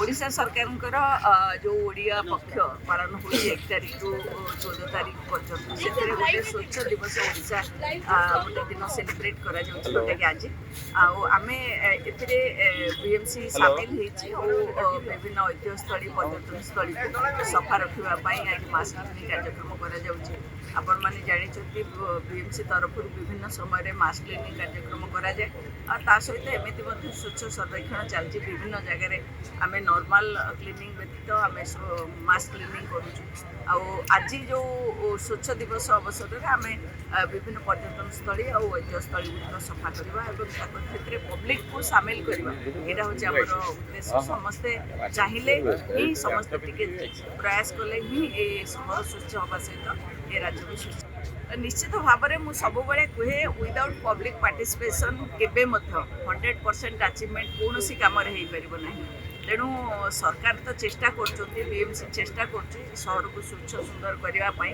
ओडिशा सरकार जो ओडिया पक्ष पालन हो 1 तारीख रु 14 तारीख पर्यटन से गोटे स्वच्छ दिवस ओडिशा गोटे दिन सेलिब्रेट करा जोटा कि आज आम बीएमसी सामिल विभिन्न ऐतिह्यस्थली पर्यटन स्थली को सफा रखापी आज मास्क क्लीनिंग कार्यक्रम कर आपण मैंने जानते बीएमसी तरफ विभिन्न समय मास्क क्लीनिंग कार्यक्रम कराए सहित एमती स्वच्छ सर्वेक्षण चलती विभिन्न जगह आम नॉर्मल क्लीनिंग व्यतीत आम मास्क क्लीनिंग करूँ आज जो स्वच्छ दिवस अवसर में आम विभिन्न पर्यटन स्थली और ऐतिह्यस्थली गुड़िक सफा करवा पब्लिक को सामिल करवा यहाँ हूँ आम उद्देश्य समस्ते चाहिए ही समस्ते प्रयास कले ही सहर स्वच्छ हवा सहित ये राज्य भी स्वच्छ निश्चित भाव में मुझे सब कहे विदाउट पब्लिक पार्टिसिपेशन केबे 100% अचिवमेंट कौन सी कम हो पार तेणु सरकार तो चेष्टा बीएमसी चेष्टा कर सहर को स्वच्छ सुंदर करने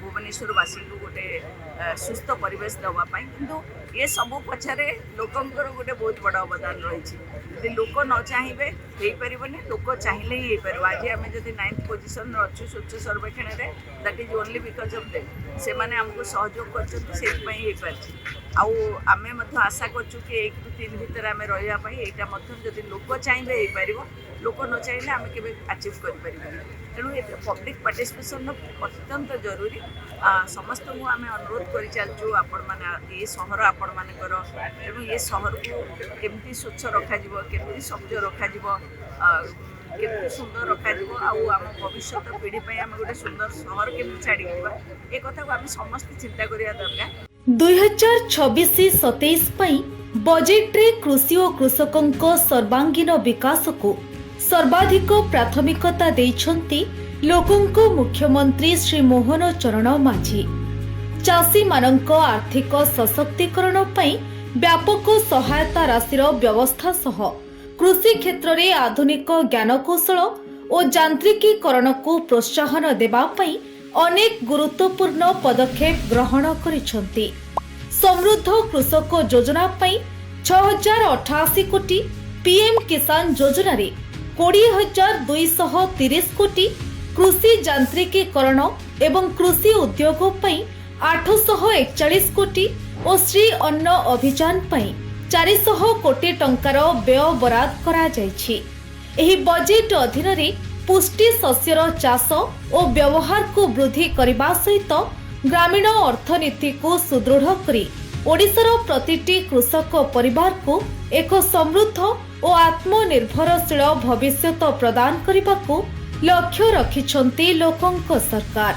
भुवनेश्वरवासी को गोटे सुस्थ परिवेश देवाई किंतु ये सब पछारे लोकंर गोटे बहुत बड़ा अवदान रही लोक न चाहिए हो पारे लोक चाहिए ही हो पार आज आम जब 9th पोजिशन अच्छु स्वच्छ सर्वेक्षण में that is only because of them से माने हमको सहयोग कर आम आशा करूँ कि 1 ରୁ 3 भितर आम रही जब लोक चाहिए हो पार लोक न चाहिए आम के अचिव कर तेणु ये पब्लिक पार्टिसिपेशन अत्यंत जरूरी समस्त को आम अनुरोध कर चलचु आपण मैंने ये सहर आपण मानकर तेणु ये सहर को केमती स्वच्छ रखा सबज रखा केमती सुंदर रखा आम भविष्य पीढ़ी आम गोटे सुंदर सहर केमती छाड़ी ये कथा को आम समस्त चिंता करिया दरकार 2026-27 बजेट रे कृषि और कृषकों सर्वांगीन विकास को सर्वाधिक प्राथमिकता देइछंती लोकंको मुख्यमंत्री श्री मोहन चरण माझी चाषी मानक आर्थिक सशक्तिकरण पई व्यापक सहायता राशिर व्यवस्था सह कृषि क्षेत्र में आधुनिक ज्ञानकौशल और यांत्रिकीकरण को प्रोत्साहन देबा पई अनेक गुरुत्वपूर्ण पदक्षेप ग्रहण करिछंती। समृद्ध कृषक योजना पई 6088 कोटी, पीएम किसान योजना रे 20,230 कोटी, कृषि यांत्रिकीकरण एवं कृषि उद्योग पई 841 कोटी और श्री अन्न अभियान पई 400 कोटी टंकार व्यय बराद करा जायछि। एही बजेट अधीन रे पुष्टि शस्यर चाष और व्यवहार को वृद्धि करने सहित ग्रामीण अर्थनीति को सुदृढ़ करी ओडिशार प्रतिटी कृषक परिवार को एक समृद्ध और आत्मनिर्भरशील भविष्य प्रदान करने को लक्ष्य रखिछंती लोकंक सरकार।